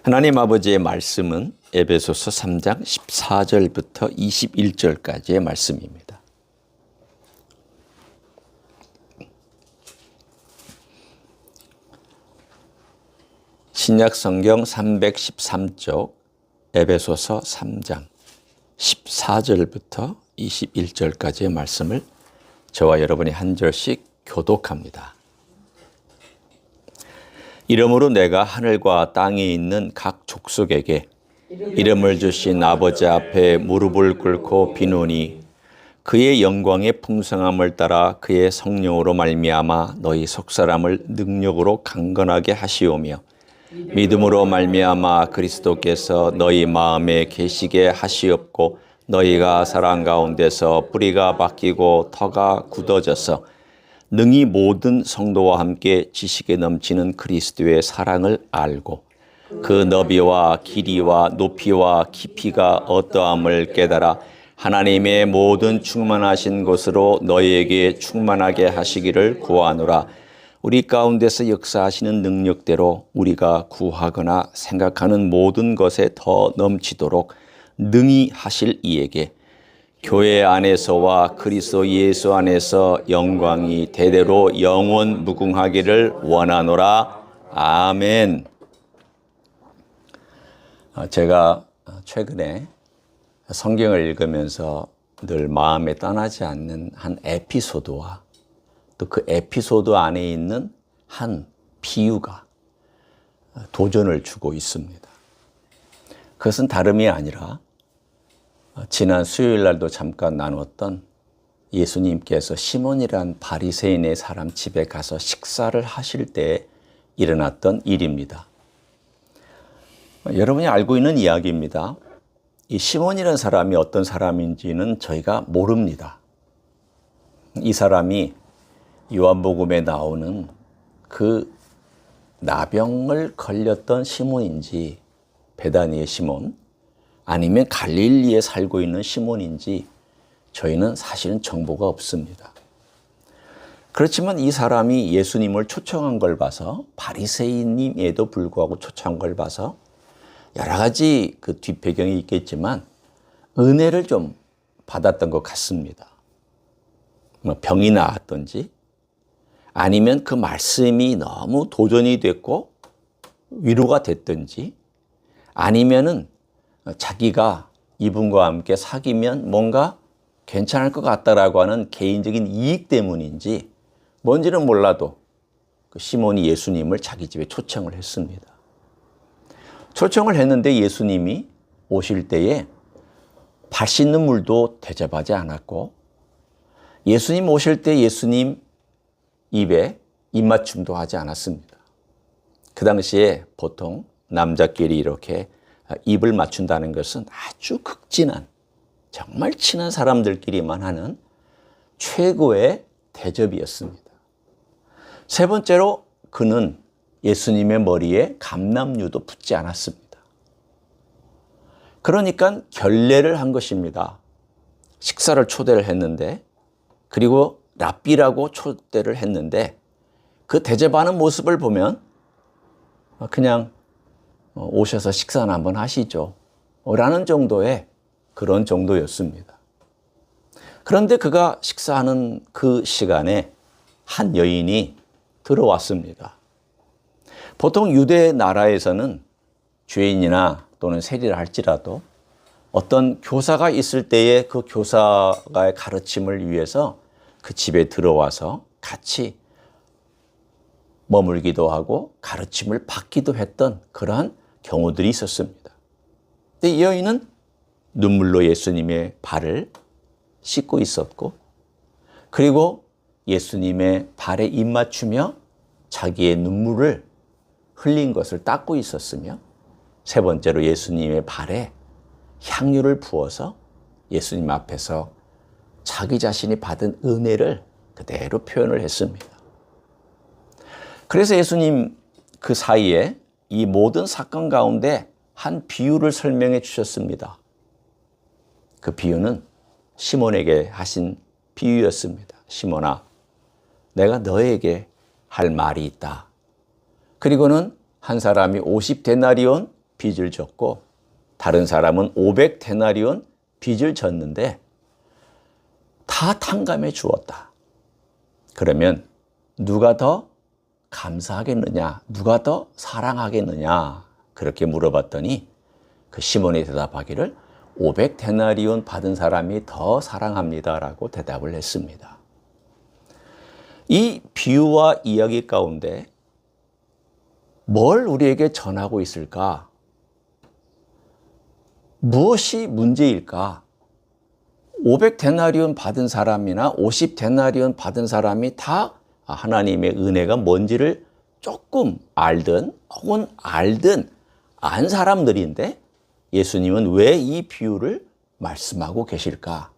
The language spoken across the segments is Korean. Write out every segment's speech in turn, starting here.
하나님 아버지의 말씀은 에베소서 3장 14절부터 21절까지의 말씀입니다. 신약 성경 313쪽 에베소서 3장 14절부터 21절까지의 말씀을 저와 여러분이 한 절씩 교독합니다. 이러므로 내가 하늘과 땅에 있는 각 족속에게 이름을 주신 아버지 앞에 무릎을 꿇고 비노니 그의 영광의 풍성함을 따라 그의 성령으로 말미암아 너희 속사람을 능력으로 강건하게 하시오며 믿음으로 말미암아 그리스도께서 너희 마음에 계시게 하시옵고 너희가 사랑 가운데서 뿌리가 바뀌고 터가 굳어져서 능히 모든 성도와 함께 지식에 넘치는 그리스도의 사랑을 알고 그 너비와 길이와 높이와 깊이가 어떠함을 깨달아 하나님의 모든 충만하신 것으로 너희에게 충만하게 하시기를 구하노라. 우리 가운데서 역사하시는 능력대로 우리가 구하거나 생각하는 모든 것에 더 넘치도록 능히 하실 이에게 교회 안에서와 그리스도 예수 안에서 영광이 대대로 영원 무궁하기를 원하노라. 아멘. 제가 최근에 성경을 읽으면서 늘 마음에 떠나지 않는 한 에피소드와 또 그 에피소드 안에 있는 한 비유가 도전을 주고 있습니다. 그것은 다름이 아니라 지난 수요일 날도 잠깐 나눴던 예수님께서 시몬이란 바리새인의 사람 집에 가서 식사를 하실 때 일어났던 일입니다. 여러분이 알고 있는 이야기입니다. 이 시몬이라는 사람이 어떤 사람인지는 저희가 모릅니다. 이 사람이 요한복음에 나오는 그 나병을 걸렸던 시몬인지 베다니의 시몬 아니면 갈릴리에 살고 있는 시몬인지 저희는 사실은 정보가 없습니다. 그렇지만 이 사람이 예수님을 초청한 걸 봐서 바리새인임에도 불구하고 초청한 걸 봐서 여러 가지 그 뒷배경이 있겠지만 은혜를 좀 받았던 것 같습니다. 뭐 병이 나았던지 아니면 그 말씀이 너무 도전이 됐고 위로가 됐든지 아니면은 자기가 이분과 함께 사귀면 뭔가 괜찮을 것 같다라고 하는 개인적인 이익 때문인지 뭔지는 몰라도 그 시몬이 예수님을 자기 집에 초청을 했습니다. 초청을 했는데 예수님이 오실 때에 발 씻는 물도 대접하지 않았고 예수님 오실 때 예수님 입에 입맞춤도 하지 않았습니다. 그 당시에 보통 남자끼리 이렇게 입을 맞춘다는 것은 아주 극진한 정말 친한 사람들끼리만 하는 최고의 대접이었습니다. 세 번째로 그는 예수님의 머리에 감람류도 붙지 않았습니다. 그러니까 결례를 한 것입니다. 식사를 초대를 했는데 그리고 랍비라고 초대를 했는데 그 대접하는 모습을 보면 그냥 오셔서 식사는 한번 하시죠 라는 정도의 그런 정도였습니다. 그런데 그가 식사하는 그 시간에 한 여인이 들어왔습니다. 보통 유대 나라에서는 죄인이나 또는 세리라 할지라도 어떤 교사가 있을 때에 그 교사의 가르침을 위해서 그 집에 들어와서 같이 머물기도 하고 가르침을 받기도 했던 그러한 경우들이 있었습니다. 근데 이 여인은 눈물로 예수님의 발을 씻고 있었고 그리고 예수님의 발에 입맞추며 자기의 눈물을 흘린 것을 닦고 있었으며 세 번째로 예수님의 발에 향유를 부어서 예수님 앞에서 자기 자신이 받은 은혜를 그대로 표현을 했습니다. 그래서 예수님 그 사이에 이 모든 사건 가운데 한 비유를 설명해 주셨습니다. 그 비유는 시몬에게 하신 비유였습니다. 시몬아, 내가 너에게 할 말이 있다. 그리고는 한 사람이 50데나리온 빚을 졌고 다른 사람은 500데나리온 빚을 졌는데 다 탕감해 주었다. 그러면 누가 더 감사하겠느냐? 누가 더 사랑하겠느냐? 그렇게 물어봤더니 그 시몬이 대답하기를 500데나리온 받은 사람이 더 사랑합니다라고 대답을 했습니다. 이 비유와 이야기 가운데 뭘 우리에게 전하고 있을까? 무엇이 문제일까? 500데나리온 받은 사람이나 50데나리온 받은 사람이 다 하나님의 은혜가 뭔지를 조금 알든 혹은 알든 안 사람들인데 예수님은 왜 이 비유를 말씀하고 계실까?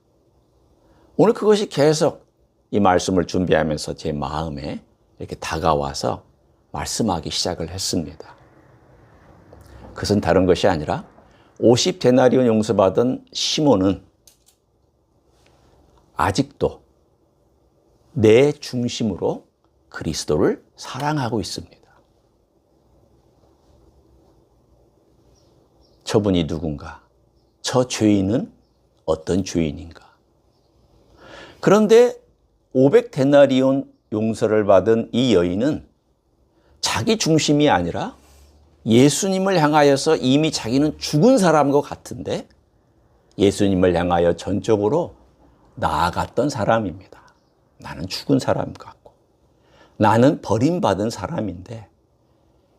오늘 그것이 계속 이 말씀을 준비하면서 제 마음에 이렇게 다가와서 말씀하기 시작을 했습니다. 그것은 다른 것이 아니라 50데나리온 용서받은 시몬은 아직도 내 중심으로 그리스도를 사랑하고 있습니다. 저분이 누군가? 저 죄인은 어떤 죄인인가? 그런데 500데나리온 용서를 받은 이 여인은 자기 중심이 아니라 예수님을 향하여서 이미 자기는 죽은 사람과 같은데 예수님을 향하여 전적으로 나아갔던 사람입니다. 나는 죽은 사람 같고 나는 버림받은 사람인데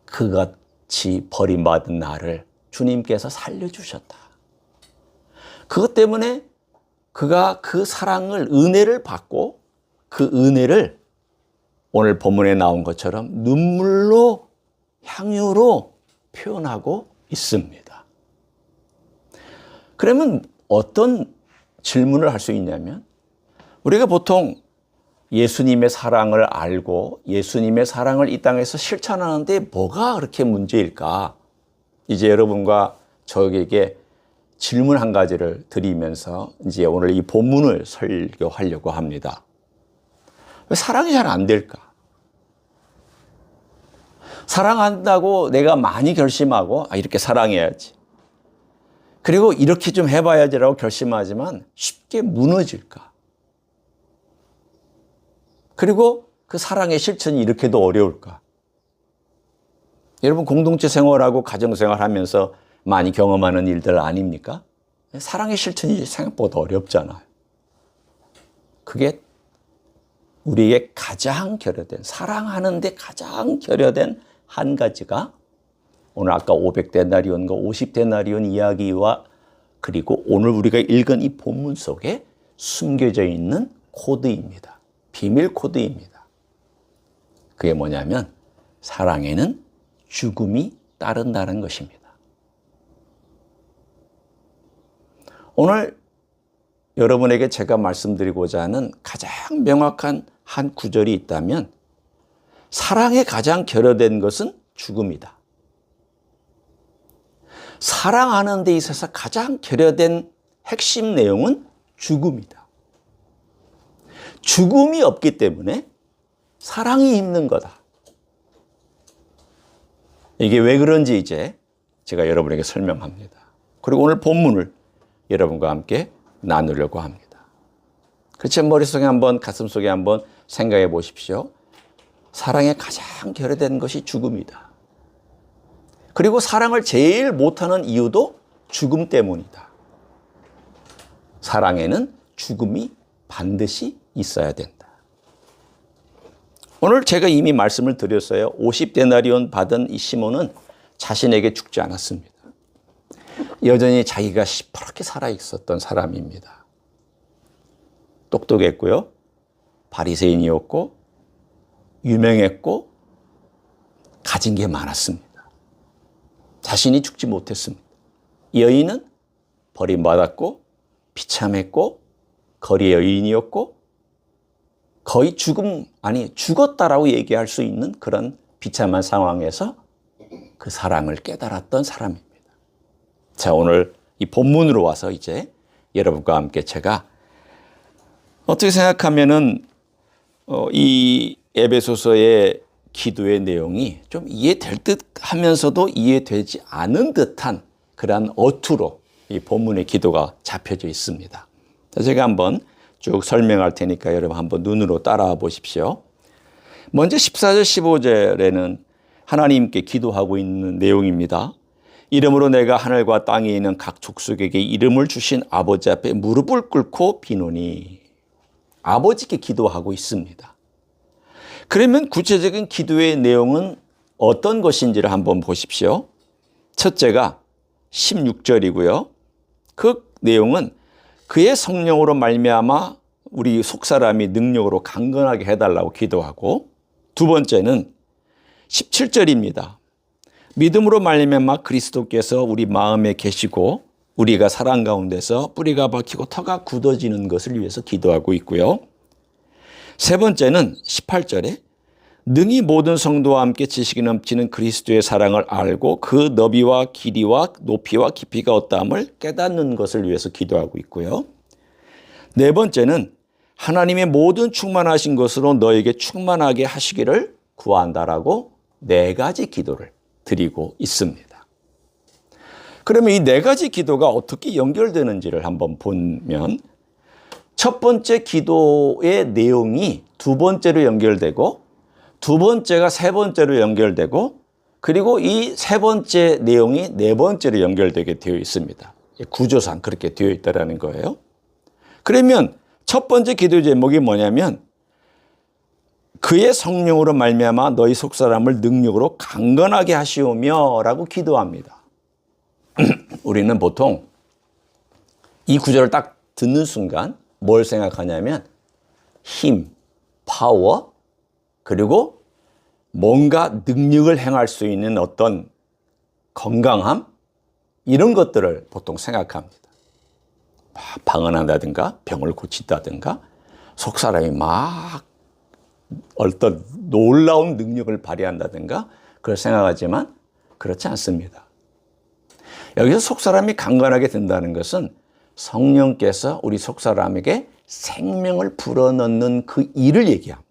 그같이 버림받은 나를 주님께서 살려주셨다. 그것 때문에 그가 그 사랑을, 은혜를 받고 그 은혜를 오늘 본문에 나온 것처럼 눈물로, 향유로 표현하고 있습니다. 그러면 어떤 질문을 할 수 있냐면 우리가 보통 예수님의 사랑을 알고 예수님의 사랑을 이 땅에서 실천하는데 뭐가 그렇게 문제일까? 이제 여러분과 저에게 질문 한 가지를 드리면서 이제 오늘 이 본문을 설교하려고 합니다. 왜 사랑이 잘 안 될까? 사랑한다고 내가 많이 결심하고 이렇게 사랑해야지. 그리고 이렇게 좀 해봐야지라고 결심하지만 쉽게 무너질까? 그리고 그 사랑의 실천이 이렇게도 어려울까? 여러분 공동체 생활하고 가정생활 하면서 많이 경험하는 일들 아닙니까? 사랑의 실천이 생각보다 어렵잖아요. 그게 우리에게 가장 결여된, 사랑하는데 가장 결여된 한 가지가 오늘 아까 500데나리온과 50데나리온 이야기와 그리고 오늘 우리가 읽은 이 본문 속에 숨겨져 있는 코드입니다. 비밀 코드입니다. 그게 뭐냐면 사랑에는 죽음이 따른다는 것입니다. 오늘 여러분에게 제가 말씀드리고자 하는 가장 명확한 한 구절이 있다면 사랑에 가장 결여된 것은 죽음이다. 사랑하는 데 있어서 가장 결여된 핵심 내용은 죽음이다. 죽음이 없기 때문에 사랑이 힘든 거다. 이게 왜 그런지 이제 제가 여러분에게 설명합니다. 그리고 오늘 본문을 여러분과 함께 나누려고 합니다. 그렇죠? 머릿속에 한번 가슴속에 한번 생각해 보십시오. 사랑에 가장 결여된 것이 죽음이다. 그리고 사랑을 제일 못하는 이유도 죽음 때문이다. 사랑에는 죽음이 반드시 있어야 된다. 오늘 제가 이미 말씀을 드렸어요. 50데나리온 받은 이 시몬은 자신에게 죽지 않았습니다. 여전히 자기가 시퍼렇게 살아있었던 사람입니다. 똑똑했고요. 바리새인이었고 유명했고 가진 게 많았습니다. 자신이 죽지 못했습니다. 여인은 버림받았고 비참했고 거리 여인이었고 거의 죽었다라고 얘기할 수 있는 그런 비참한 상황에서 그 사랑을 깨달았던 사람입니다. 자, 오늘 이 본문으로 와서 이제 여러분과 함께 제가 어떻게 생각하면은 이 에베소서의 기도의 내용이 좀 이해될 듯 하면서도 이해되지 않은 듯한 그러한 어투로 이 본문의 기도가 잡혀져 있습니다. 제가 한번 쭉 설명할 테니까 여러분 한번 눈으로 따라와 보십시오. 먼저 14절 15절에는 하나님께 기도하고 있는 내용입니다. 이름으로 내가 하늘과 땅에 있는 각 족속에게 이름을 주신 아버지 앞에 무릎을 꿇고 비노니. 아버지께 기도하고 있습니다. 그러면 구체적인 기도의 내용은 어떤 것인지를 한번 보십시오. 첫째가 16절이고요. 그 내용은 그의 성령으로 말미암아 우리 속사람이 능력으로 강건하게 해달라고 기도하고, 두 번째는 17절입니다. 믿음으로 말미암아 그리스도께서 우리 마음에 계시고 우리가 사랑 가운데서 뿌리가 박히고 터가 굳어지는 것을 위해서 기도하고 있고요. 세 번째는 18절에 능히 모든 성도와 함께 지식이 넘치는 그리스도의 사랑을 알고 그 너비와 길이와 높이와 깊이가 어떠함을 깨닫는 것을 위해서 기도하고 있고요. 네 번째는 하나님의 모든 충만하신 것으로 너에게 충만하게 하시기를 구한다라고 네 가지 기도를 드리고 있습니다. 그러면 이 네 가지 기도가 어떻게 연결되는지를 한번 보면, 첫 번째 기도의 내용이 두 번째로 연결되고, 두 번째가 세 번째로 연결되고, 그리고 이 세 번째 내용이 네 번째로 연결되게 되어 있습니다. 구조상 그렇게 되어 있다는 거예요. 그러면 첫 번째 기도 제목이 뭐냐면 그의 성령으로 말미암아 너희 속사람을 능력으로 강건하게 하시오며 라고 기도합니다. 우리는 보통 이 구절을 딱 듣는 순간 뭘 생각하냐면 힘, 파워, 그리고 뭔가 능력을 행할 수 있는 어떤 건강함, 이런 것들을 보통 생각합니다. 방언한다든가 병을 고친다든가 속사람이 막 어떤 놀라운 능력을 발휘한다든가 그걸 생각하지만 그렇지 않습니다. 여기서 속사람이 강건하게 된다는 것은 성령께서 우리 속사람에게 생명을 불어넣는 그 일을 얘기합니다.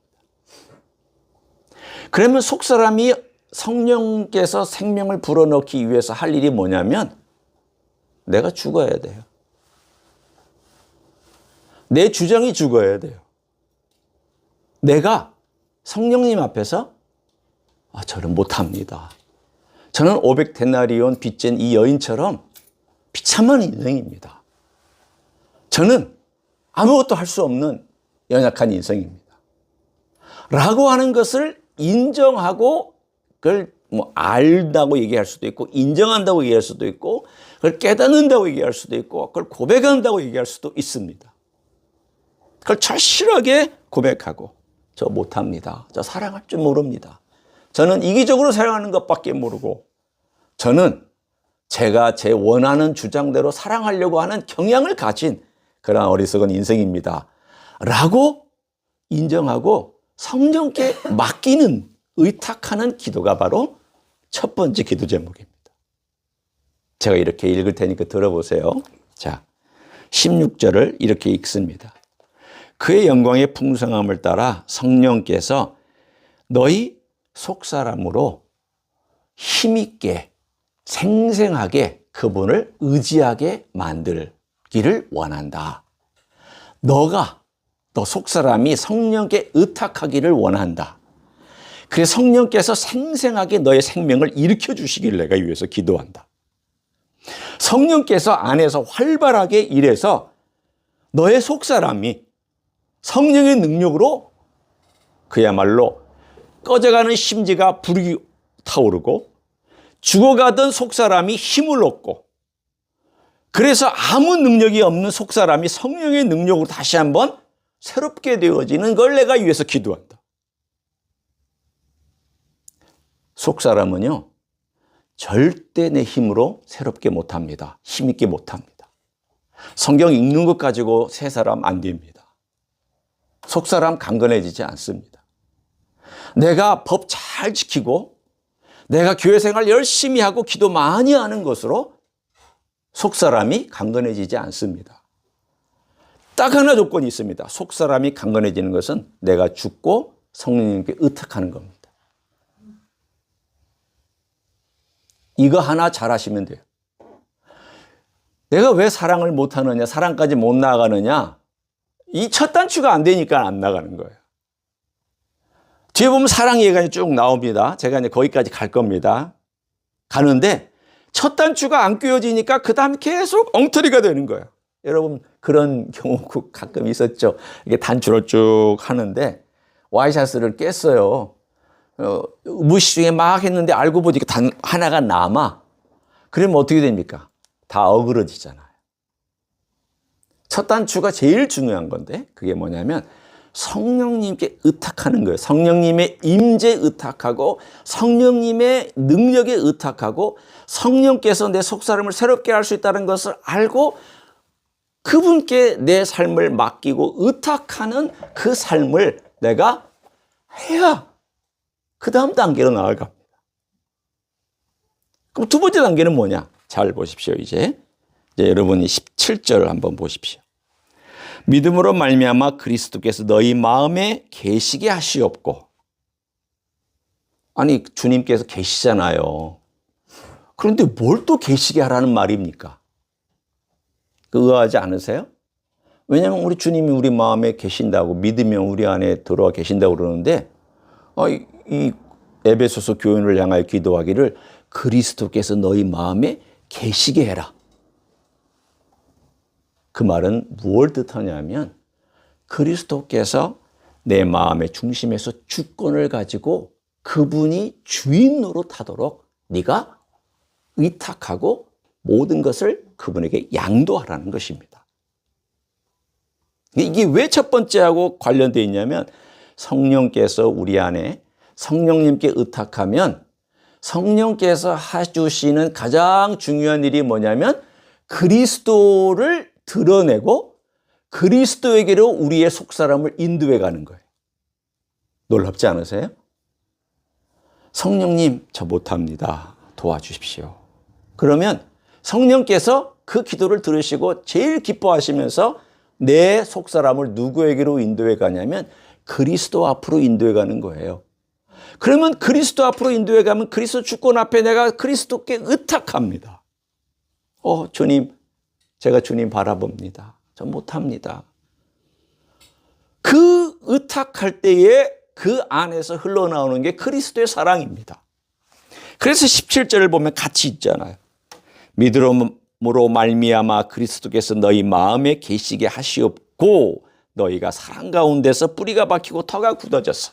그러면 속사람이 성령께서 생명을 불어넣기 위해서 할 일이 뭐냐면 내가 죽어야 돼요. 내 주장이 죽어야 돼요. 내가 성령님 앞에서 저는 못합니다. 저는 500데나리온 빚진 이 여인처럼 비참한 인생입니다. 저는 아무것도 할 수 없는 연약한 인생입니다. 라고 하는 것을 인정하고 그걸 알다고 얘기할 수도 있고 인정한다고 얘기할 수도 있고 그걸 깨닫는다고 얘기할 수도 있고 그걸 고백한다고 얘기할 수도 있습니다. 그걸 절실하게 고백하고 저 못합니다. 저 사랑할 줄 모릅니다. 저는 이기적으로 사랑하는 것밖에 모르고 저는 제가 제 원하는 주장대로 사랑하려고 하는 경향을 가진 그런 어리석은 인생입니다. 라고 인정하고 성령께 맡기는 의탁하는 기도가 바로 첫 번째 기도 제목입니다. 제가 이렇게 읽을 테니까 들어보세요. 자, 16절을 이렇게 읽습니다. 그의 영광의 풍성함을 따라 성령께서 너희 속사람으로 힘있게 생생하게 그분을 의지하게 만들기를 원한다. 너 속사람이 성령께 의탁하기를 원한다. 그래서 성령께서 생생하게 너의 생명을 일으켜 주시기를 내가 위해서 기도한다. 성령께서 안에서 활발하게 일해서 너의 속사람이 성령의 능력으로 그야말로 꺼져가는 심지가 불이 타오르고 죽어가던 속사람이 힘을 얻고 그래서 아무 능력이 없는 속사람이 성령의 능력으로 다시 한번 새롭게 되어지는 걸 내가 위해서 기도한다. 속사람은요, 절대 내 힘으로 새롭게 못합니다. 힘있게 못합니다. 성경 읽는 것 가지고 새 사람 안 됩니다. 속사람 강건해지지 않습니다. 내가 법 잘 지키고 내가 교회 생활 열심히 하고 기도 많이 하는 것으로 속사람이 강건해지지 않습니다. 딱 하나 조건이 있습니다. 속사람이 강건해지는 것은 내가 죽고 성령님께 의탁하는 겁니다. 이거 하나 잘하시면 돼요. 내가 왜 사랑을 못하느냐, 사랑까지 못 나아가느냐, 이 첫 단추가 안 되니까 안 나가는 거예요. 뒤에 보면 사랑 얘기가 쭉 나옵니다. 제가 이제 거기까지 갈 겁니다. 가는데 첫 단추가 안 꿰어지니까 그 다음 계속 엉터리가 되는 거예요. 여러분 그런 경우 가끔 있었죠. 이게 단추를 쭉 하는데 와이셔츠를 깼어요. 무시 중에 막 했는데 알고 보니까 단 하나가 남아. 그러면 어떻게 됩니까? 다 어그러지잖아요. 첫 단추가 제일 중요한 건데 그게 뭐냐면 성령님께 의탁하는 거예요. 성령님의 임재 의탁하고 성령님의 능력에 의탁하고 성령께서 내 속사람을 새롭게 할 수 있다는 것을 알고 그분께 내 삶을 맡기고 의탁하는 그 삶을 내가 해야 그 다음 단계로 나아갑니다. 그럼 두 번째 단계는 뭐냐? 잘 보십시오. 이제 여러분이 17절을 한번 보십시오. 믿음으로 말미암아 그리스도께서 너희 마음에 계시게 하시옵고. 아니 주님께서 계시잖아요. 그런데 뭘 또 계시게 하라는 말입니까? 의아하지 않으세요? 왜냐하면 우리 주님이 우리 마음에 계신다고 믿으면 우리 안에 들어와 계신다고 그러는데 이 에베소서 교인을 향하여 기도하기를 그리스도께서 너희 마음에 계시게 해라. 그 말은 무엇을 뜻하냐면 그리스도께서 내 마음의 중심에서 주권을 가지고 그분이 주인 노릇하도록 네가 의탁하고 모든 것을 그분에게 양도하라는 것입니다. 이게 왜 첫 번째하고 관련되어 있냐면 성령께서 우리 안에 성령님께 의탁하면 성령께서 해주시는 가장 중요한 일이 뭐냐면 그리스도를 드러내고 그리스도에게로 우리의 속사람을 인도해 가는 거예요. 놀랍지 않으세요? 성령님, 저 못합니다. 도와주십시오. 그러면 성령께서 그 기도를 들으시고 제일 기뻐하시면서 내 속사람을 누구에게로 인도해 가냐면 그리스도 앞으로 인도해 가는 거예요. 그러면 그리스도 앞으로 인도해 가면 그리스도 주권 앞에 내가 그리스도께 의탁합니다. 주님, 제가 주님 바라봅니다. 저 못합니다. 그 의탁할 때에 그 안에서 흘러나오는 게 그리스도의 사랑입니다. 그래서 17절을 보면 같이 있잖아요. 믿음으로 말미암아 그리스도께서 너희 마음에 계시게 하시옵고 너희가 사랑 가운데서 뿌리가 박히고 터가 굳어졌어.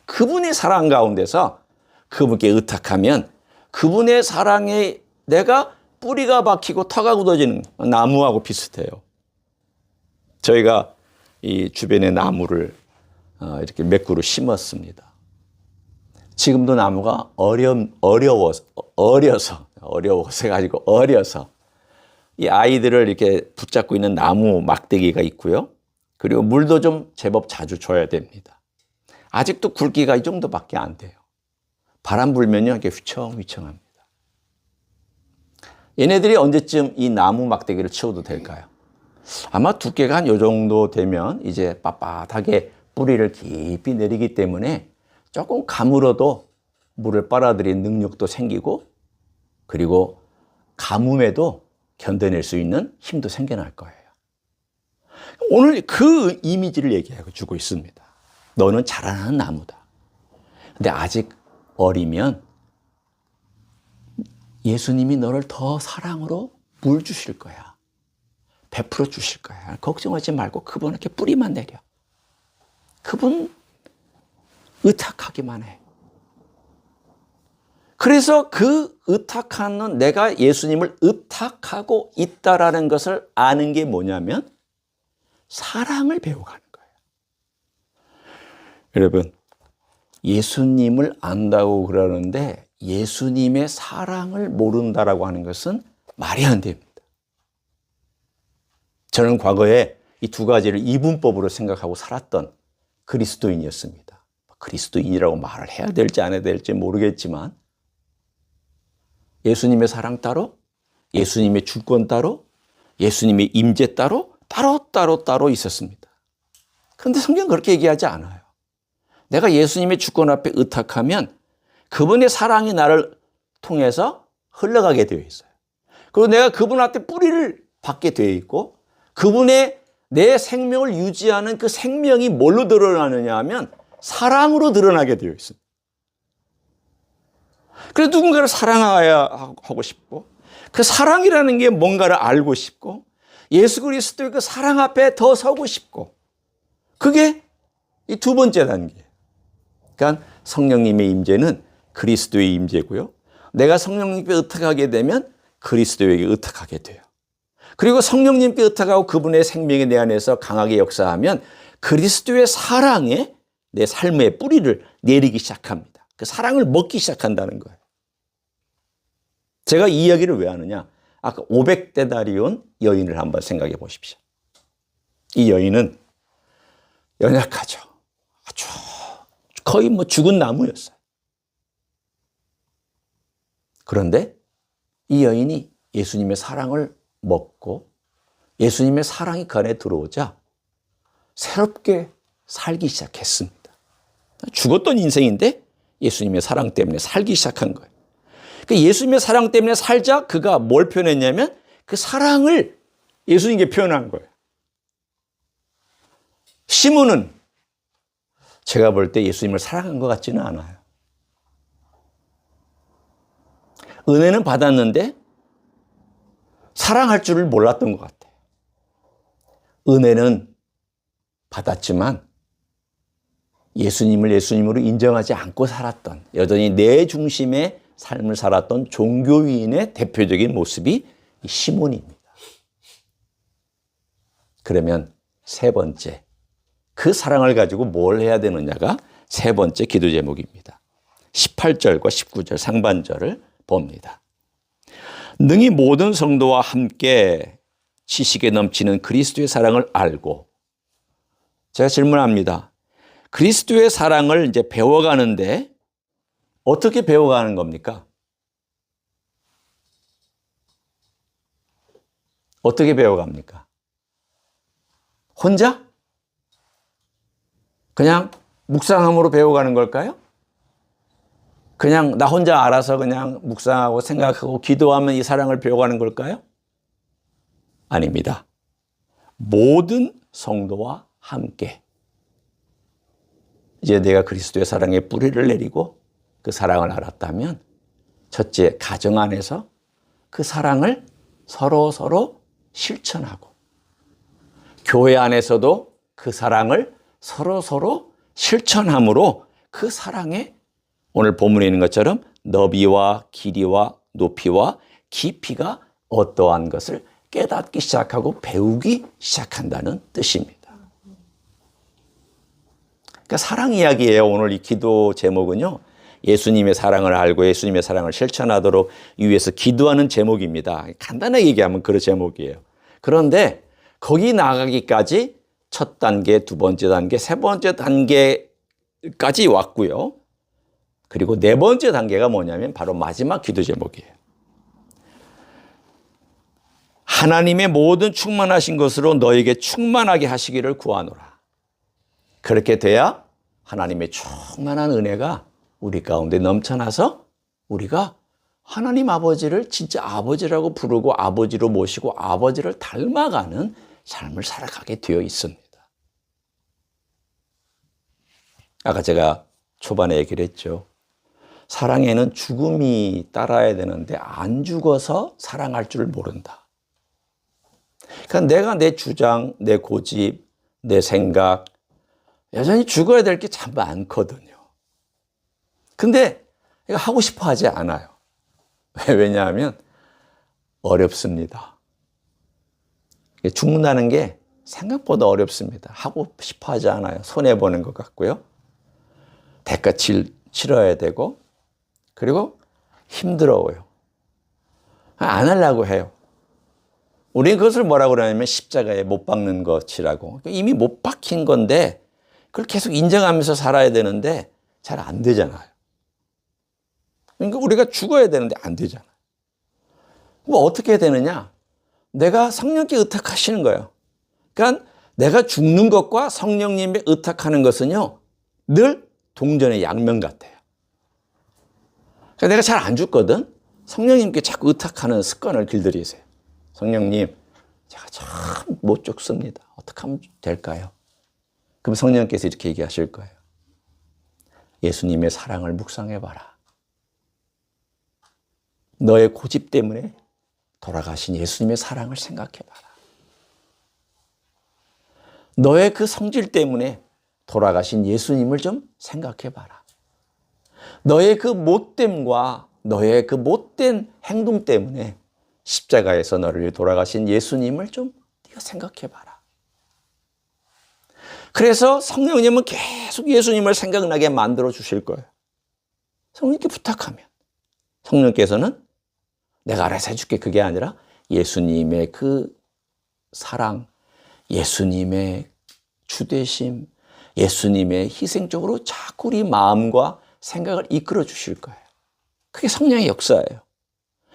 그분의 사랑 가운데서 그분께 의탁하면 그분의 사랑에 내가 뿌리가 박히고 터가 굳어지는 나무하고 비슷해요. 저희가 이 주변에 나무를 이렇게 몇 그루 심었습니다. 지금도 나무가 어려워서 이 아이들을 이렇게 붙잡고 있는 나무 막대기가 있고요. 그리고 물도 좀 제법 자주 줘야 됩니다. 아직도 굵기가 이 정도밖에 안 돼요. 바람 불면요, 이렇게 휘청휘청합니다. 얘네들이 언제쯤 이 나무 막대기를 치워도 될까요? 아마 두께가 한 요 정도 되면 이제 빳빳하게 뿌리를 깊이 내리기 때문에 조금 가물어도 물을 빨아들이는 능력도 생기고 그리고 가뭄에도 견뎌낼 수 있는 힘도 생겨날 거예요. 오늘 그 이미지를 얘기해 주고 있습니다. 너는 자라나는 나무다. 근데 아직 어리면 예수님이 너를 더 사랑으로 물 주실 거야. 베풀어 주실 거야. 걱정하지 말고 그분에게 뿌리만 내려. 그분 의탁하기만 해. 그래서 그 의탁하는 내가 예수님을 의탁하고 있다라는 것을 아는 게 뭐냐면 사랑을 배워가는 거예요. 여러분, 예수님을 안다고 그러는데 예수님의 사랑을 모른다라고 하는 것은 말이 안 됩니다. 저는 과거에 이 두 가지를 이분법으로 생각하고 살았던 그리스도인이었습니다. 그리스도인이라고 말을 해야 될지 안 해야 될지 모르겠지만 예수님의 사랑 따로, 예수님의 주권 따로, 예수님의 임재 따로 있었습니다. 그런데 성경은 그렇게 얘기하지 않아요. 내가 예수님의 주권 앞에 의탁하면 그분의 사랑이 나를 통해서 흘러가게 되어 있어요. 그리고 내가 그분한테 뿌리를 받게 되어 있고 그분의 내 생명을 유지하는 그 생명이 뭘로 드러나느냐 하면 사랑으로 드러나게 되어 있습니다. 그래서 누군가를 사랑해야 하고 싶고 그 사랑이라는 게 뭔가를 알고 싶고 예수 그리스도의 그 사랑 앞에 더 서고 싶고 그게 이 두 번째 단계. 그러니까 성령님의 임재는 그리스도의 임재고요. 내가 성령님께 의탁하게 되면 그리스도에게 의탁하게 돼요. 그리고 성령님께 의탁하고 그분의 생명이 내 안에서 강하게 역사하면 그리스도의 사랑에 내 삶의 뿌리를 내리기 시작합니다. 그 사랑을 먹기 시작한다는 거예요. 제가 이 이야기를 왜 하느냐? 아까 500데나리온 여인을 한번 생각해 보십시오. 이 여인은 연약하죠. 아주 거의 죽은 나무였어요. 그런데 이 여인이 예수님의 사랑을 먹고 예수님의 사랑이 그 안에 들어오자 새롭게 살기 시작했습니다. 죽었던 인생인데 예수님의 사랑 때문에 살기 시작한 거예요. 예수님의 사랑 때문에 살자 그가 뭘 표현했냐면 그 사랑을 예수님께 표현한 거예요. 시몬은 제가 볼 때 예수님을 사랑한 것 같지는 않아요. 은혜는 받았는데 사랑할 줄을 몰랐던 것 같아요. 은혜는 받았지만 예수님을 예수님으로 인정하지 않고 살았던 여전히 내 중심의 삶을 살았던 종교인의 대표적인 모습이 시몬입니다. 그러면 세 번째, 그 사랑을 가지고 뭘 해야 되느냐가 세 번째 기도 제목입니다. 18절과 19절 상반절을 봅니다. 능히 모든 성도와 함께 지식에 넘치는 그리스도의 사랑을 알고, 제가 질문합니다. 그리스도의 사랑을 이제 배워가는데 어떻게 배워가는 겁니까? 어떻게 배워갑니까? 혼자? 그냥 묵상함으로 배워가는 걸까요? 그냥 나 혼자 알아서 그냥 묵상하고 생각하고 기도하면 이 사랑을 배워가는 걸까요? 아닙니다. 모든 성도와 함께. 이제 내가 그리스도의 사랑에 뿌리를 내리고 그 사랑을 알았다면 첫째, 가정 안에서 그 사랑을 서로 실천하고 교회 안에서도 그 사랑을 서로 실천함으로 그 사랑에 오늘 본문에 있는 것처럼 너비와 길이와 높이와 깊이가 어떠한 것을 깨닫기 시작하고 배우기 시작한다는 뜻입니다. 그러니까 사랑 이야기예요. 오늘 이 기도 제목은요. 예수님의 사랑을 알고 예수님의 사랑을 실천하도록 위해서 기도하는 제목입니다. 간단하게 얘기하면 그런 제목이에요. 그런데 거기 나가기까지 첫 단계, 두 번째 단계, 세 번째 단계까지 왔고요. 그리고 네 번째 단계가 뭐냐면 바로 마지막 기도 제목이에요. 하나님의 모든 충만하신 것으로 너에게 충만하게 하시기를 구하노라. 그렇게 돼야 하나님의 충만한 은혜가 우리 가운데 넘쳐나서 우리가 하나님 아버지를 진짜 아버지라고 부르고 아버지로 모시고 아버지를 닮아가는 삶을 살아가게 되어 있습니다. 아까 제가 초반에 얘기를 했죠. 사랑에는 죽음이 따라야 되는데 안 죽어서 사랑할 줄 모른다. 그러니까 내가 내 주장, 내 고집, 내 생각 여전히 죽어야 될 게 참 많거든요. 근데 이거 하고 싶어 하지 않아요. 왜냐하면 어렵습니다. 죽는다는 게 생각보다 어렵습니다. 하고 싶어 하지 않아요. 손해보는 것 같고요. 대가 치러야 되고 그리고 힘들어요. 안 하려고 해요. 우리는 그것을 뭐라고 그러냐면 십자가에 못 박는 것이라고. 이미 못 박힌 건데 그걸 계속 인정하면서 살아야 되는데 잘 안 되잖아요. 그러니까 우리가 죽어야 되는데 안 되잖아요. 뭐 어떻게 해야 되느냐? 내가 성령께 의탁하시는 거예요. 그러니까 내가 죽는 것과 성령님의 의탁하는 것은요. 늘 동전의 양면 같아요. 그러니까 내가 잘 안 죽거든. 성령님께 자꾸 의탁하는 습관을 길들이세요. 성령님, 제가 참 못 죽습니다. 어떻게 하면 될까요? 그럼 성령님께서 이렇게 얘기하실 거예요. 예수님의 사랑을 묵상해봐라. 너의 고집 때문에 돌아가신 예수님의 사랑을 생각해봐라. 너의 그 성질 때문에 돌아가신 예수님을 좀 생각해봐라. 너의 그 못됨과 너의 그 못된 행동 때문에 십자가에서 너를 위해 돌아가신 예수님을 좀 네가 생각해봐라. 그래서 성령님은 계속 예수님을 생각나게 만들어 주실 거예요. 성령님께 부탁하면 성령께서는 내가 알아서 해줄게 그게 아니라 예수님의 그 사랑, 예수님의 주되심, 예수님의 희생적으로 자꾸 우리 마음과 생각을 이끌어 주실 거예요. 그게 성령의 역사예요.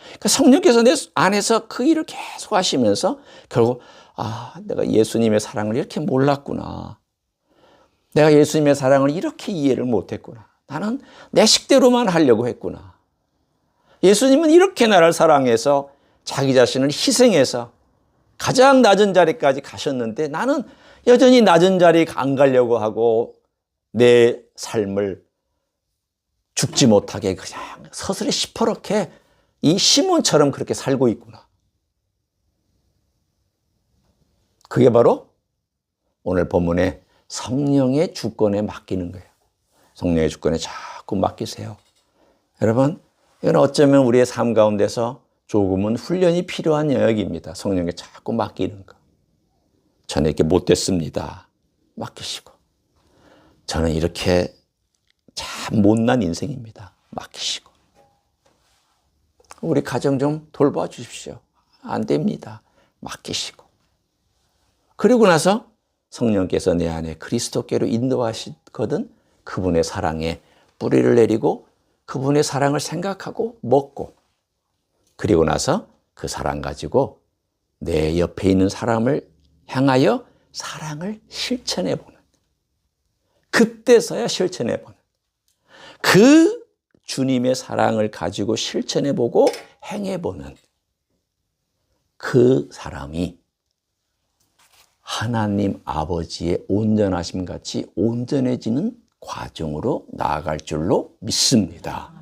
그러니까 성령께서 내 안에서 그 일을 계속 하시면서 결국 내가 예수님의 사랑을 이렇게 몰랐구나. 내가 예수님의 사랑을 이렇게 이해를 못했구나. 나는 내 식대로만 하려고 했구나. 예수님은 이렇게 나를 사랑해서 자기 자신을 희생해서 가장 낮은 자리까지 가셨는데 나는 여전히 낮은 자리에 안 가려고 하고 내 삶을 죽지 못하게 그냥 서슬이 시퍼렇게 이 시몬처럼 그렇게 살고 있구나. 그게 바로 오늘 본문의 성령의 주권에 맡기는 거예요. 성령의 주권에 자꾸 맡기세요. 여러분, 이건 어쩌면 우리의 삶 가운데서 조금은 훈련이 필요한 영역입니다. 성령에 자꾸 맡기는 거. 저는 이렇게 못됐습니다. 맡기시고. 저는 이렇게 참 못난 인생입니다. 맡기시고. 우리 가정 좀 돌봐 주십시오. 안 됩니다. 맡기시고. 그리고 나서 성령께서 내 안에 그리스도께로 인도하시거든 그분의 사랑에 뿌리를 내리고 그분의 사랑을 생각하고 먹고 그리고 나서 그 사랑 가지고 내 옆에 있는 사람을 향하여 사랑을 실천해 보는 그때서야 실천해 보는 그 주님의 사랑을 가지고 실천해 보고 행해 보는 그 사람이 하나님 아버지의 온전하심 같이 온전해지는 과정으로 나아갈 줄로 믿습니다.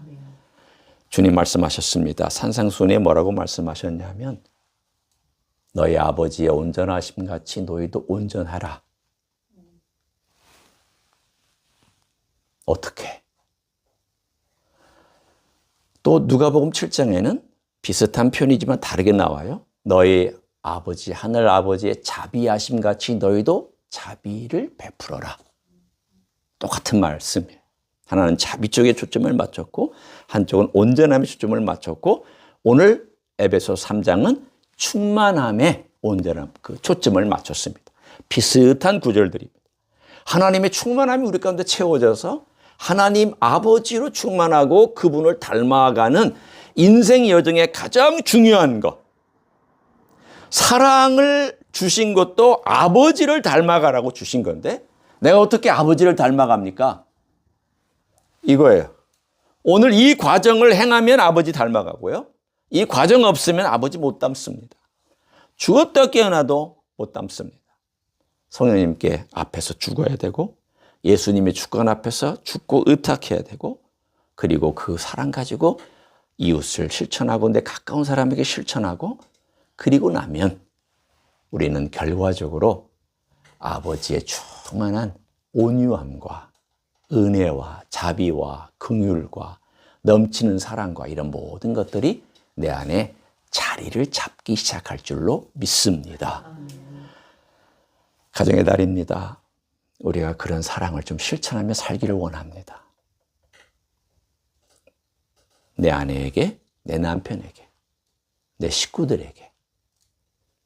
주님 말씀하셨습니다. 산상수훈에 뭐라고 말씀하셨냐면 너희 아버지의 온전하심 같이 너희도 온전하라. 어떻게? 또 누가복음 7장에는 비슷한 표현이지만 다르게 나와요. 너희 아버지 하늘 아버지의 자비하심 같이 너희도 자비를 베풀어라. 똑같은 말씀이에요. 하나는 자비 쪽에 초점을 맞췄고 한쪽은 온전함에 초점을 맞췄고 오늘 에베소 3장은 충만함에 온전함 그 초점을 맞췄습니다. 비슷한 구절들입니다. 하나님의 충만함이 우리 가운데 채워져서 하나님 아버지로 충만하고 그분을 닮아가는 인생 여정의 가장 중요한 것. 사랑을 주신 것도 아버지를 닮아가라고 주신 건데 내가 어떻게 아버지를 닮아갑니까? 이거예요. 오늘 이 과정을 행하면 아버지 닮아가고요. 이 과정 없으면 아버지 못 닮습니다. 죽었다 깨어나도 못 닮습니다. 성령님께 앞에서 죽어야 되고 예수님의 주권 앞에서 죽고 의탁해야 되고 그리고 그 사랑 가지고 이웃을 실천하고 내 가까운 사람에게 실천하고 그리고 나면 우리는 결과적으로 아버지의 충만한 온유함과 은혜와 자비와 긍휼과 넘치는 사랑과 이런 모든 것들이 내 안에 자리를 잡기 시작할 줄로 믿습니다. 가정의 달입니다. 우리가 그런 사랑을 좀 실천하며 살기를 원합니다. 내 아내에게, 내 남편에게, 내 식구들에게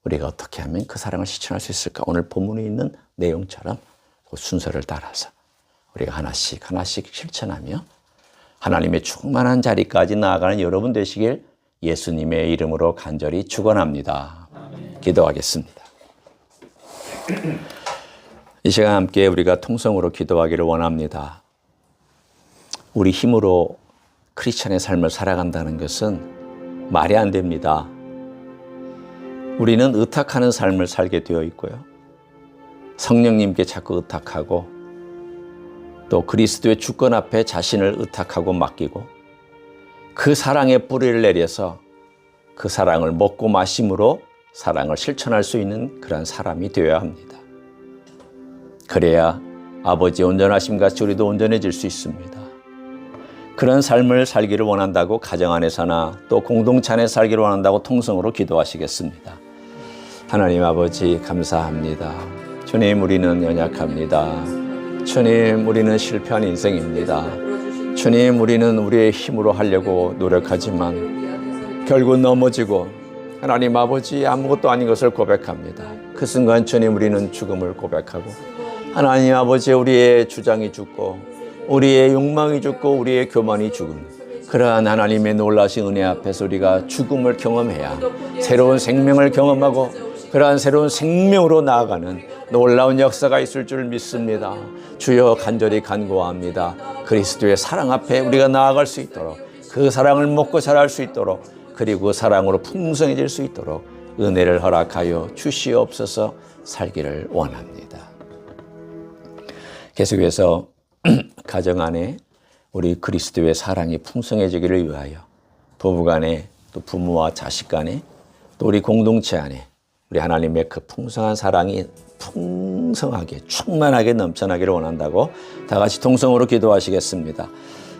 우리가 어떻게 하면 그 사랑을 실천할 수 있을까? 오늘 본문에 있는 내용처럼 그 순서를 따라서 우리가 하나씩 하나씩 실천하며 하나님의 충만한 자리까지 나아가는 여러분 되시길 예수님의 이름으로 간절히 축원합니다. 기도하겠습니다. 이 시간 함께 우리가 통성으로 기도하기를 원합니다. 우리 힘으로 크리스찬의 삶을 살아간다는 것은 말이 안 됩니다. 우리는 의탁하는 삶을 살게 되어 있고요. 성령님께 자꾸 의탁하고 또 그리스도의 주권 앞에 자신을 의탁하고 맡기고 그 사랑의 뿌리를 내려서 그 사랑을 먹고 마심으로 사랑을 실천할 수 있는 그런 사람이 되어야 합니다. 그래야 아버지의 온전하심 같이 우리도 온전해질 수 있습니다. 그런 삶을 살기를 원한다고 가정 안에서나 또 공동체 안에 살기를 원한다고 통성으로 기도하시겠습니다. 하나님 아버지 감사합니다. 주님, 우리는 연약합니다. 주님, 우리는 실패한 인생입니다. 주님, 우리는 우리의 힘으로 하려고 노력하지만 결국 넘어지고 하나님 아버지 아무것도 아닌 것을 고백합니다. 그 순간 주님, 우리는 죽음을 고백하고 하나님 아버지 우리의 주장이 죽고 우리의 욕망이 죽고 우리의 교만이 죽음, 그러한 하나님의 놀라신 은혜 앞에서 우리가 죽음을 경험해야 새로운 생명을 경험하고 그러한 새로운 생명으로 나아가는 놀라운 역사가 있을 줄 믿습니다. 주여, 간절히 간구합니다. 그리스도의 사랑 앞에 우리가 나아갈 수 있도록, 그 사랑을 먹고 자랄 수 있도록, 그리고 사랑으로 풍성해질 수 있도록 은혜를 허락하여 주시옵소서. 살기를 원합니다. 계속해서 가정 안에 우리 그리스도의 사랑이 풍성해지기를 위하여 부부간에 또 부모와 자식 간에 또 우리 공동체 안에 우리 하나님의 그 풍성한 사랑이 풍성하게 충만하게 넘쳐나기를 원한다고 다 같이 통성으로 기도하시겠습니다.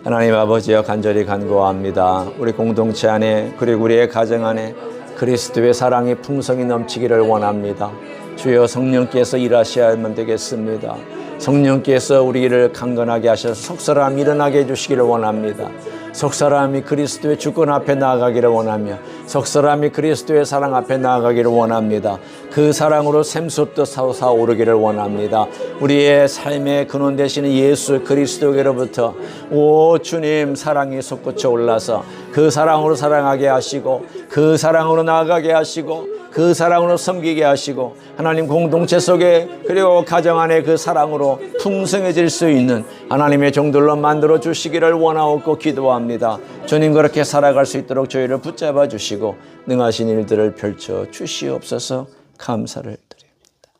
하나님 아버지여, 간절히 간구합니다. 우리 공동체 안에 그리고 우리의 가정 안에 그리스도의 사랑이 풍성히 넘치기를 원합니다. 주여, 성령께서 일하셔야만 되겠습니다. 성령께서 우리를 강건하게 하셔서 속사람이 일어나게 해주시기를 원합니다. 속사람이 그리스도의 주권 앞에 나아가기를 원하며 속사람이 그리스도의 사랑 앞에 나아가기를 원합니다. 그 사랑으로 샘솟듯 솟아오르기를 원합니다. 우리의 삶의 근원 되시는 예수 그리스도께로부터 오 주님, 사랑이 솟구쳐 올라서 그 사랑으로 사랑하게 하시고 그 사랑으로 나아가게 하시고 그 사랑으로 섬기게 하시고 하나님 공동체 속에 그리고 가정 안에 그 사랑으로 풍성해질 수 있는 하나님의 종들로 만들어 주시기를 원하옵고 기도합니다. 주님, 그렇게 살아갈 수 있도록 저희를 붙잡아 주시고 능하신 일들을 펼쳐 주시옵소서. 감사를 드립니다.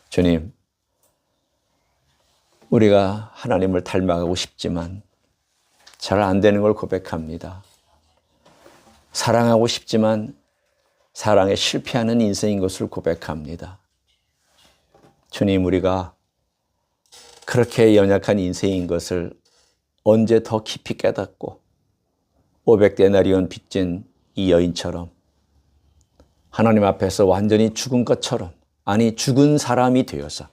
주님, 우리가 하나님을 닮아가고 싶지만 잘 안 되는 걸 고백합니다. 사랑하고 싶지만 사랑에 실패하는 인생인 것을 고백합니다. 주님, 우리가 그렇게 연약한 인생인 것을 언제 더 깊이 깨닫고 500데나리온 빚진 이 여인처럼 하나님 앞에서 완전히 죽은 것처럼, 아니 죽은 사람이 되어서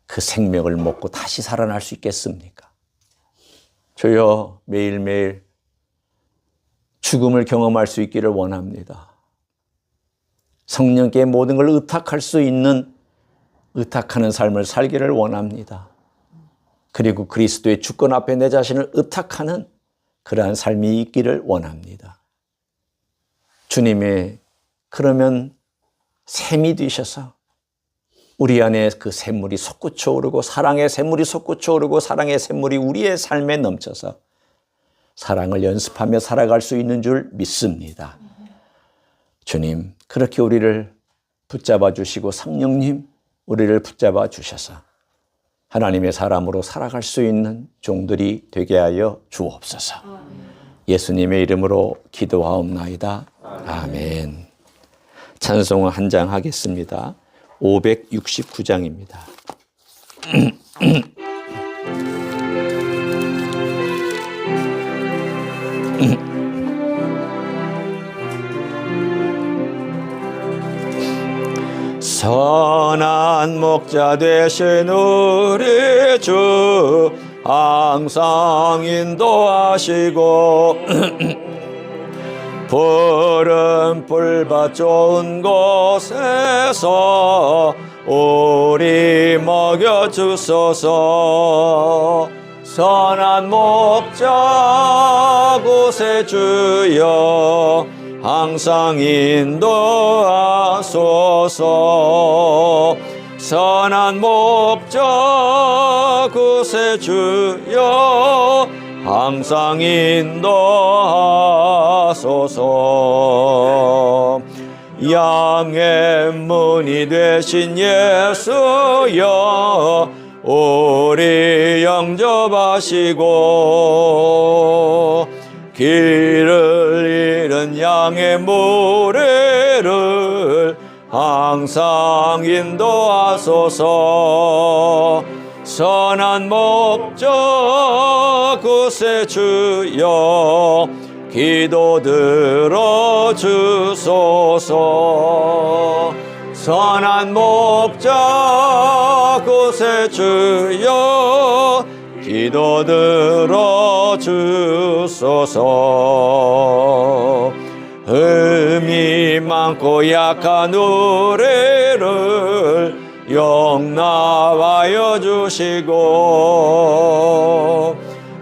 그 생명을 먹고 다시 살아날 수 있겠습니까? 주여, 매일매일 죽음을 경험할 수 있기를 원합니다. 성령께 모든 걸 의탁할 수 있는 의탁하는 삶을 살기를 원합니다. 그리고 그리스도의 주권 앞에 내 자신을 의탁하는 그러한 삶이 있기를 원합니다. 주님의 그러면 샘이 되셔서 우리 안에 그 샘물이 솟구쳐 오르고 사랑의 샘물이 솟구쳐 오르고 사랑의 샘물이 우리의 삶에 넘쳐서 사랑을 연습하며 살아갈 수 있는 줄 믿습니다. 주님, 그렇게 우리를 붙잡아 주시고 성령님, 우리를 붙잡아 주셔서 하나님의 사람으로 살아갈 수 있는 종들이 되게 하여 주옵소서. 예수님의 이름으로 기도하옵나이다. 아멘. 찬송 한 장 하겠습니다. 569장입니다. 선한 목자 되신 우리 주 항상 인도하시고 푸른 풀밭 좋은 곳에서 우리 먹여주소서. 선한 목자 곳에 주여 항상 인도하소서. 선한 목자 곳에 주여 항상 인도하소서. 양의 문이 되신 예수여 우리 영접하시고 길을 잃은 양의 무리를 항상 인도하소서. 선한 목적 구세 주여 기도 들어주소서. 선한 목적 구세 주여 기도 들어주소서. 흠이 많고 약한 우리를 용납하여 주시고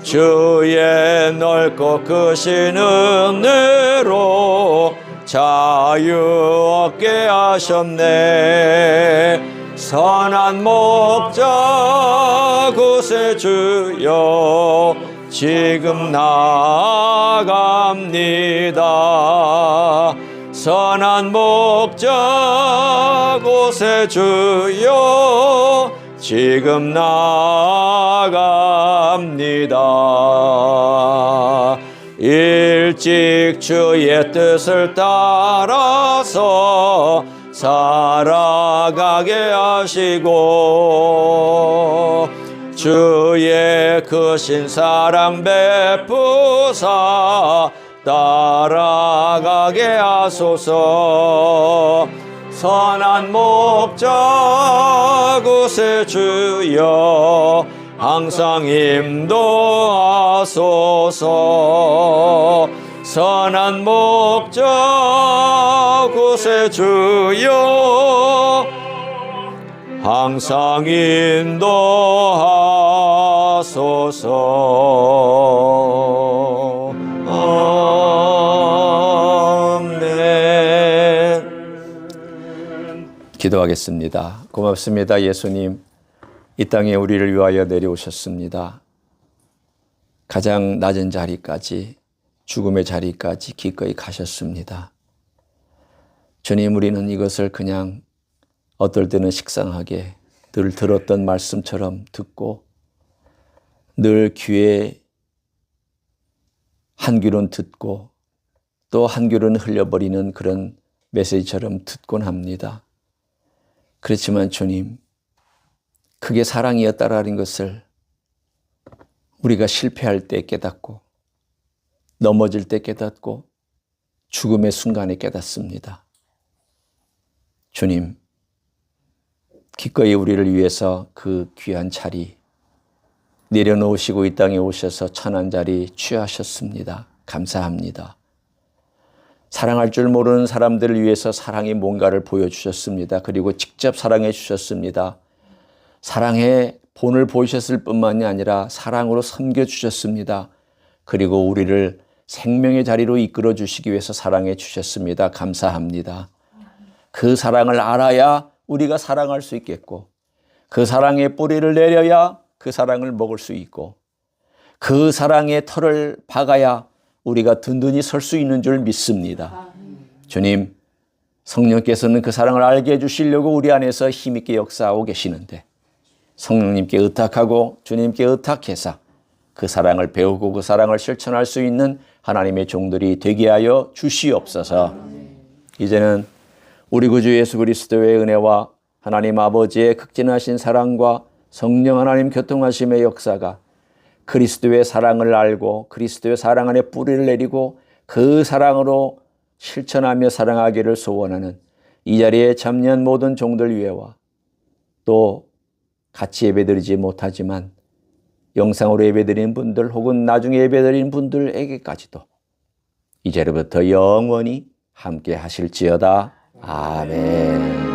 주의 넓고 크신 은혜로 자유 얻게 하셨네. 선한 목자 구세 주여 지금 나아갑니다. 선한 목자 구세 주여 지금 나아갑니다. 일찍 주의 뜻을 따라서 살아가게 하시고 주의 크신 사랑 베푸사 따라가게 하소서. 선한 목자 구세 주여 항상 인도하소서. 선한 목자 구세 주여 항상 인도하소서. 아멘. 기도하겠습니다. 고맙습니다. 예수님, 이 땅에 우리를 위하여 내려오셨습니다. 가장 낮은 자리까지, 죽음의 자리까지 기꺼이 가셨습니다. 주님, 우리는 이것을 그냥 어떨 때는 식상하게 늘 들었던 말씀처럼 듣고 늘 귀에 한 귀로는 듣고 또 한 귀로는 흘려버리는 그런 메시지처럼 듣곤 합니다. 그렇지만 주님, 그게 사랑이었다라는 것을 우리가 실패할 때 깨닫고 넘어질 때 깨닫고 죽음의 순간에 깨닫습니다. 주님, 기꺼이 우리를 위해서 그 귀한 자리 내려놓으시고 이 땅에 오셔서 천한 자리 취하셨습니다. 감사합니다. 사랑할 줄 모르는 사람들을 위해서 사랑이 뭔가를 보여주셨습니다. 그리고 직접 사랑해 주셨습니다. 사랑의 본을 보이셨을 뿐만이 아니라 사랑으로 섬겨주셨습니다. 그리고 우리를 생명의 자리로 이끌어 주시기 위해서 사랑해 주셨습니다. 감사합니다. 그 사랑을 알아야 우리가 사랑할 수 있겠고 그 사랑의 뿌리를 내려야 그 사랑을 먹을 수 있고 그 사랑의 털을 박아야 우리가 든든히 설 수 있는 줄 믿습니다. 주님, 성령께서는 그 사랑을 알게 해주시려고 우리 안에서 힘있게 역사하고 계시는데 성령님께 의탁하고 주님께 의탁해서 그 사랑을 배우고 그 사랑을 실천할 수 있는 하나님의 종들이 되게 하여 주시옵소서. 이제는 우리 구주 예수 그리스도의 은혜와 하나님 아버지의 극진하신 사랑과 성령 하나님 교통하심의 역사가 그리스도의 사랑을 알고 그리스도의 사랑 안에 뿌리를 내리고 그 사랑으로 실천하며 사랑하기를 소원하는 이 자리에 참여한 모든 종들 위에와 또 같이 예배드리지 못하지만 영상으로 예배드리는 분들 혹은 나중에 예배드리는 분들에게까지도 이제부터 영원히 함께 하실지어다. 아멘.